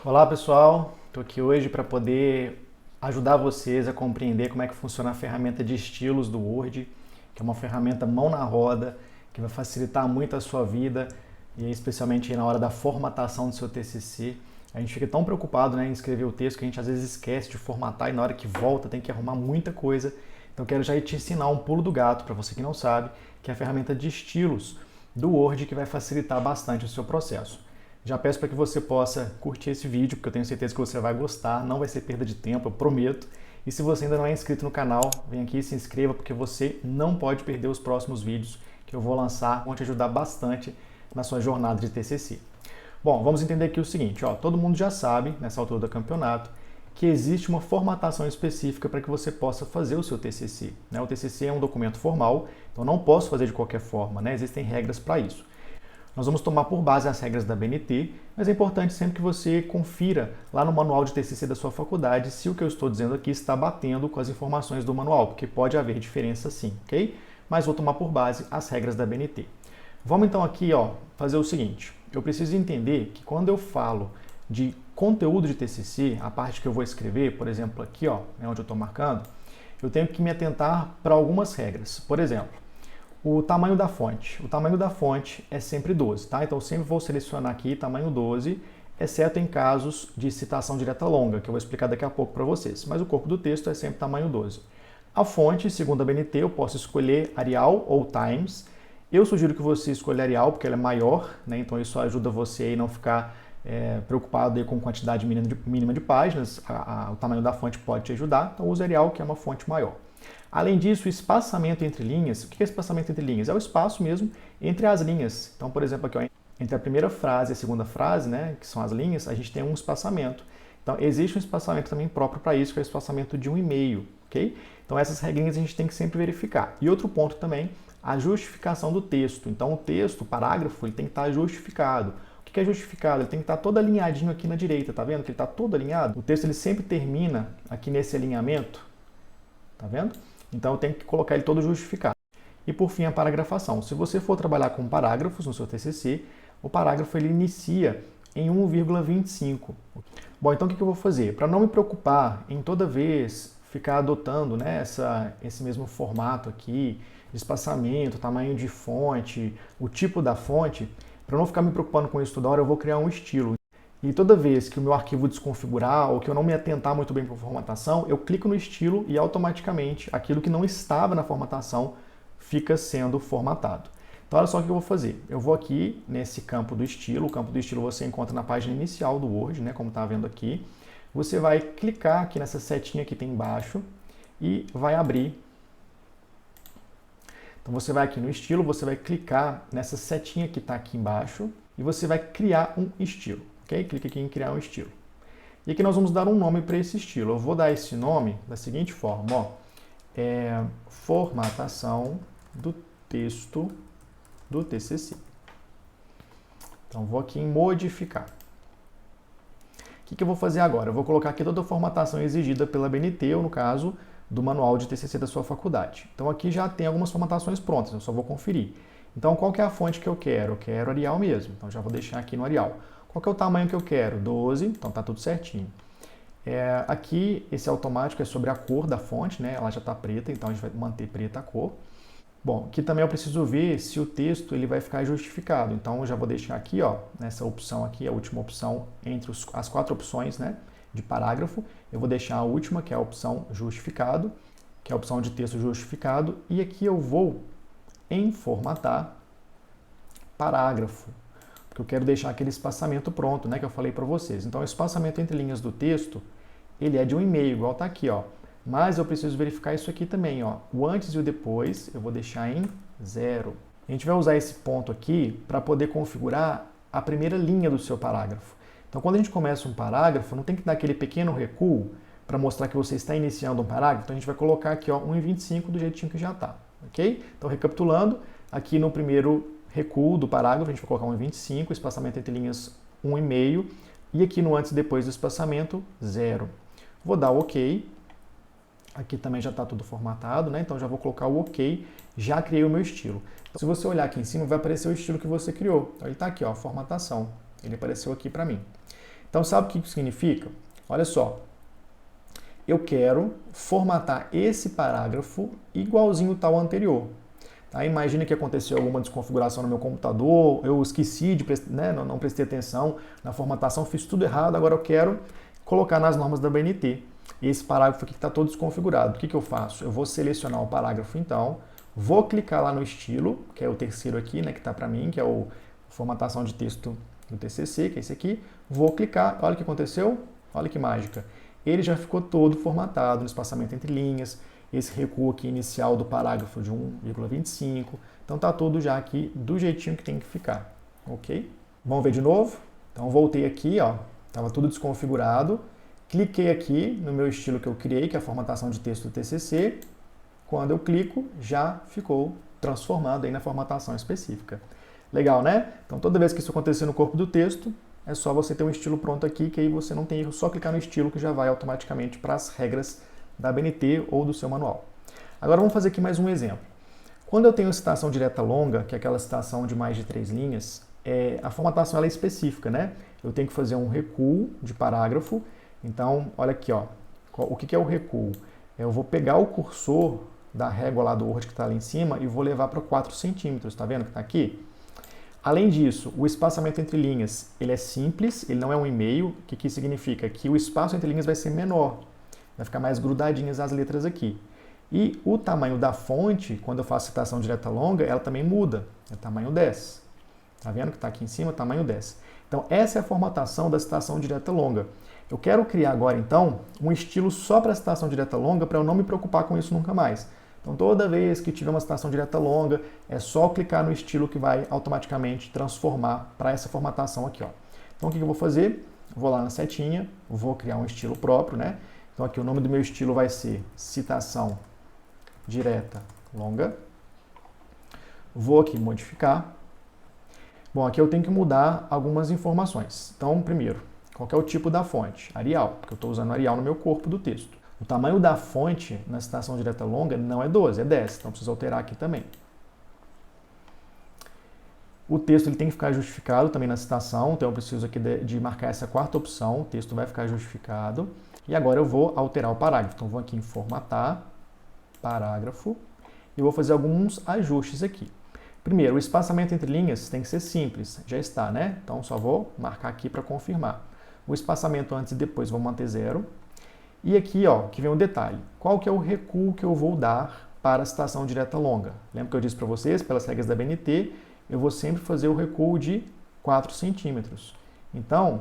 Olá pessoal, estou aqui hoje para poder ajudar vocês a compreender como é que funciona a ferramenta de estilos do Word, que é uma ferramenta mão na roda, que vai facilitar muito a sua vida, e especialmente aí na hora da formatação do seu TCC. A gente fica tão preocupado, né, em escrever o texto que a gente às vezes esquece de formatar e na hora que volta tem que arrumar muita coisa. Então quero já te ensinar um pulo do gato, para você que não sabe, que é a ferramenta de estilos do Word que vai facilitar bastante o seu processo. Já peço para que você possa curtir esse vídeo, porque eu tenho certeza que você vai gostar, não vai ser perda de tempo, eu prometo. E se você ainda não é inscrito no canal, vem aqui e se inscreva, porque você não pode perder os próximos vídeos que eu vou lançar, vão te ajudar bastante na sua jornada de TCC. Bom, vamos entender aqui o seguinte, ó, todo mundo já sabe, nessa altura do campeonato, que existe uma formatação específica para que você possa fazer o seu TCC. Né? O TCC é um documento formal, então não posso fazer de qualquer forma, né? Existem regras para isso. Nós vamos tomar por base as regras da BNT, mas é importante sempre que você confira lá no manual de TCC da sua faculdade se o que eu estou dizendo aqui está batendo com as informações do manual, porque pode haver diferença sim, ok? Mas vou tomar por base as regras da BNT. Vamos então aqui fazer o seguinte, eu preciso entender que quando eu falo de conteúdo de TCC, a parte que eu vou escrever, por exemplo aqui, onde eu estou marcando, eu tenho que me atentar para algumas regras. Por exemplo, o tamanho da fonte. O tamanho da fonte é sempre 12, tá? Então eu sempre vou selecionar aqui tamanho 12, exceto em casos de citação direta longa, que eu vou explicar daqui a pouco para vocês. Mas o corpo do texto é sempre tamanho 12. A fonte, segundo a BNT, eu posso escolher Arial ou Times. Eu sugiro que você escolha Arial, porque ela é maior, né? Então isso ajuda você a não ficar preocupado aí com quantidade mínima de páginas. O tamanho da fonte pode te ajudar. Então use Arial, que é uma fonte maior. Além disso, o espaçamento entre linhas, o que é espaçamento entre linhas? É o espaço mesmo entre as linhas. Então, por exemplo, aqui, entre a primeira frase e a segunda frase, né, que são as linhas, a gente tem um espaçamento. Então, existe um espaçamento também próprio para isso, que é o espaçamento de 1,5, ok? Então, essas regrinhas a gente tem que sempre verificar. E outro ponto também, a justificação do texto. Então, o texto, o parágrafo, ele tem que estar justificado. O que é justificado? Ele tem que estar todo alinhadinho aqui na direita, tá vendo que ele está todo alinhado? O texto ele sempre termina aqui nesse alinhamento, tá vendo? Então eu tenho que colocar ele todo justificado. E por fim a paragrafação. Se você for trabalhar com parágrafos no seu TCC, o parágrafo ele inicia em 1,25. Bom, então o que eu vou fazer? Para não me preocupar em toda vez ficar adotando, né, esse mesmo formato aqui, espaçamento, tamanho de fonte, o tipo da fonte, para não ficar me preocupando com isso toda hora, eu vou criar um estilo. E toda vez que o meu arquivo desconfigurar ou que eu não me atentar muito bem para a formatação, eu clico no estilo e automaticamente aquilo que não estava na formatação fica sendo formatado. Então olha só o que eu vou fazer. Eu vou aqui nesse campo do estilo, o campo do estilo você encontra na página inicial do Word, né, como está vendo aqui. Você vai clicar aqui nessa setinha que tem embaixo e vai abrir. Então você vai aqui no estilo, você vai clicar nessa setinha que está aqui embaixo e você vai criar um estilo. Ok? Clique aqui em criar um estilo. E aqui nós vamos dar um nome para esse estilo. Eu vou dar esse nome da seguinte forma, formatação do texto do TCC. Então vou aqui em modificar. O que eu vou fazer agora? Eu vou colocar aqui toda a formatação exigida pela BNT, ou no caso, do manual de TCC da sua faculdade. Então aqui já tem algumas formatações prontas, eu só vou conferir. Então qual que é a fonte que eu quero? Eu quero Arial mesmo, então já vou deixar aqui no Arial. Qual que é o tamanho que eu quero? 12, então tá tudo certinho. Aqui, esse automático é sobre a cor da fonte, né? Ela já está preta, então a gente vai manter preta a cor. Bom, aqui também eu preciso ver se o texto ele vai ficar justificado. Então eu já vou deixar aqui, nessa opção aqui, a última opção entre as 4 opções, né, de parágrafo. Eu vou deixar a última, que é a opção justificado, que é a opção de texto justificado. E aqui eu vou em formatar parágrafo, porque eu quero deixar aquele espaçamento pronto, né, que eu falei para vocês. Então, o espaçamento entre linhas do texto, ele é de 1,5, igual está aqui, Mas eu preciso verificar isso aqui também, O antes e o depois, eu vou deixar em 0. A gente vai usar esse ponto aqui para poder configurar a primeira linha do seu parágrafo. Então, quando a gente começa um parágrafo, não tem que dar aquele pequeno recuo para mostrar que você está iniciando um parágrafo. Então, a gente vai colocar aqui, 1,25 do jeitinho que já está, ok? Então, recapitulando, aqui no primeiro recuo do parágrafo, a gente vai colocar 1,25, espaçamento entre linhas 1,5, e aqui no antes e depois do espaçamento, 0. Vou dar OK. Aqui também já está tudo formatado, né? Então já vou colocar o OK, já criei o meu estilo. Então, se você olhar aqui em cima, vai aparecer o estilo que você criou. Então ele está aqui, formatação. Ele apareceu aqui para mim. Então, sabe o que isso significa? Olha só, eu quero formatar esse parágrafo igualzinho ao anterior. Tá? Imagina que aconteceu alguma desconfiguração no meu computador, eu esqueci de né, não prestei atenção na formatação, fiz tudo errado, agora eu quero colocar nas normas da BNT. Esse parágrafo aqui está todo desconfigurado. O que eu faço? Eu vou selecionar o parágrafo então, vou clicar lá no estilo, que é o terceiro aqui, né, que está para mim, que é o formatação de texto do TCC, que é esse aqui. Vou clicar, olha o que aconteceu, olha que mágica. Ele já ficou todo formatado no espaçamento entre linhas, esse recuo aqui inicial do parágrafo de 1,25. Então está tudo já aqui do jeitinho que tem que ficar, ok? Vamos ver de novo? Então voltei aqui, ó, estava tudo desconfigurado. Cliquei aqui no meu estilo que eu criei, que é a formatação de texto do TCC. Quando eu clico, já ficou transformado aí na formatação específica. Legal, né? Então toda vez que isso acontecer no corpo do texto, é só você ter um estilo pronto aqui, que aí você não tem erro, só clicar no estilo que já vai automaticamente para as regras da BNT ou do seu manual. Agora vamos fazer aqui mais um exemplo. Quando eu tenho citação direta longa, que é aquela citação de mais de 3 linhas, a formatação ela é específica, né? Eu tenho que fazer um recuo de parágrafo. Então, olha aqui, ó. O que é o recuo? Eu vou pegar o cursor da régua lá do Word que está ali em cima e vou levar para 4 centímetros, tá vendo que está aqui? Além disso, o espaçamento entre linhas, ele é simples, ele não é um e-mail. O que significa? Que o espaço entre linhas vai ser menor, vai ficar mais grudadinhas as letras aqui. E o tamanho da fonte, quando eu faço citação direta longa, ela também muda, é tamanho 10. Tá vendo que está aqui em cima, tamanho 10. Então, essa é a formatação da citação direta longa. Eu quero criar agora, então, um estilo só para citação direta longa, para eu não me preocupar com isso nunca mais. Então, toda vez que tiver uma citação direta longa, é só clicar no estilo que vai automaticamente transformar para essa formatação aqui, ó. Então, o que eu vou fazer? Vou lá na setinha, vou criar um estilo próprio, né? Então, aqui o nome do meu estilo vai ser citação direta longa. Vou aqui modificar. Bom, aqui eu tenho que mudar algumas informações. Então, primeiro, qual que é o tipo da fonte? Arial, porque eu estou usando Arial no meu corpo do texto. O tamanho da fonte na citação direta longa não é 12, é 10, então preciso alterar aqui também. O texto ele tem que ficar justificado também na citação, então eu preciso aqui de marcar essa quarta opção, o texto vai ficar justificado. E agora eu vou alterar o parágrafo, então vou aqui em formatar, parágrafo, e vou fazer alguns ajustes aqui. Primeiro, o espaçamento entre linhas tem que ser simples, já está, né? Então só vou marcar aqui para confirmar. O espaçamento antes e depois vou manter 0. E aqui, ó, que vem um detalhe. Qual que é o recuo que eu vou dar para a citação direta longa? Lembra que eu disse para vocês, pelas regras da BNT, eu vou sempre fazer o recuo de 4 centímetros. Então,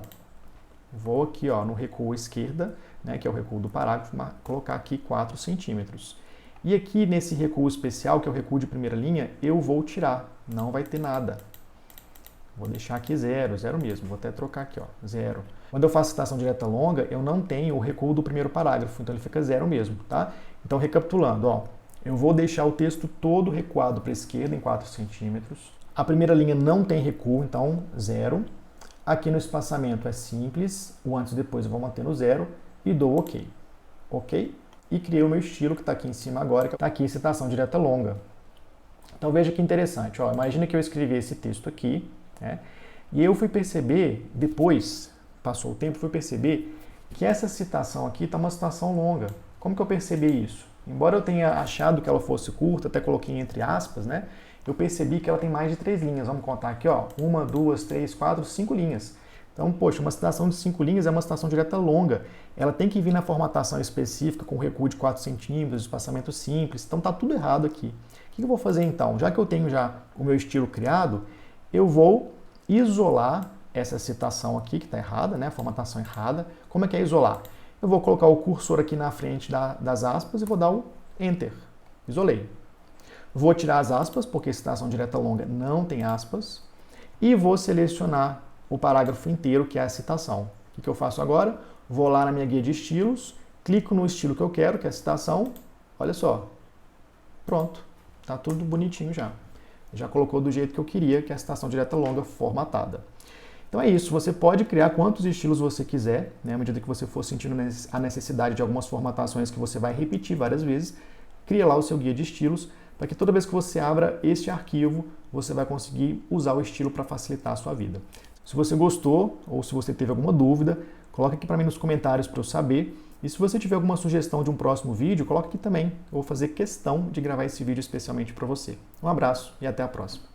vou aqui, ó, no recuo à esquerda, né, que é o recuo do parágrafo, colocar aqui 4 centímetros. E aqui nesse recuo especial, que é o recuo de primeira linha, eu vou tirar, não vai ter nada. Vou deixar aqui 0, 0 mesmo, vou até trocar aqui, ó, 0. Quando eu faço citação direta longa, eu não tenho o recuo do primeiro parágrafo, então ele fica 0 mesmo, tá? Então, recapitulando, ó, eu vou deixar o texto todo recuado para a esquerda em 4 centímetros. A primeira linha não tem recuo, então 0. Aqui no espaçamento é simples, o antes e depois eu vou manter no 0 e dou OK. OK? E criei o meu estilo que está aqui em cima agora, que está aqui citação direta longa. Então veja que interessante, ó, imagina que eu escrevi esse texto aqui, né, e eu fui perceber, depois, passou o tempo, fui perceber que essa citação aqui está uma citação longa. Como que eu percebi isso? Embora eu tenha achado que ela fosse curta, até coloquei entre aspas, né, eu percebi que ela tem mais de 3 linhas. Vamos contar aqui, ó, 1, 2, 3, 4, 5 linhas. Então, poxa, uma citação de 5 linhas é uma citação direta longa. Ela tem que vir na formatação específica, com recuo de 4 centímetros, espaçamento simples. Então, está tudo errado aqui. O que eu vou fazer então? Já que eu tenho já o meu estilo criado, eu vou isolar essa citação aqui, que está errada, né? A formatação errada. Como é que é isolar? Eu vou colocar o cursor aqui na frente das aspas e vou dar o Enter. Isolei. Vou tirar as aspas, porque citação direta longa não tem aspas. E vou selecionar o parágrafo inteiro, que é a citação. O que eu faço agora? Vou lá na minha guia de estilos, clico no estilo que eu quero, que é a citação. Olha só. Pronto. Está tudo bonitinho já. Já colocou do jeito que eu queria, que é a citação direta longa formatada. Então é isso. Você pode criar quantos estilos você quiser, né? À medida que você for sentindo a necessidade de algumas formatações que você vai repetir várias vezes, cria lá o seu guia de estilos, para que toda vez que você abra este arquivo, você vai conseguir usar o estilo para facilitar a sua vida. Se você gostou ou se você teve alguma dúvida, coloca aqui para mim nos comentários para eu saber. E se você tiver alguma sugestão de um próximo vídeo, coloca aqui também. Eu vou fazer questão de gravar esse vídeo especialmente para você. Um abraço e até a próxima.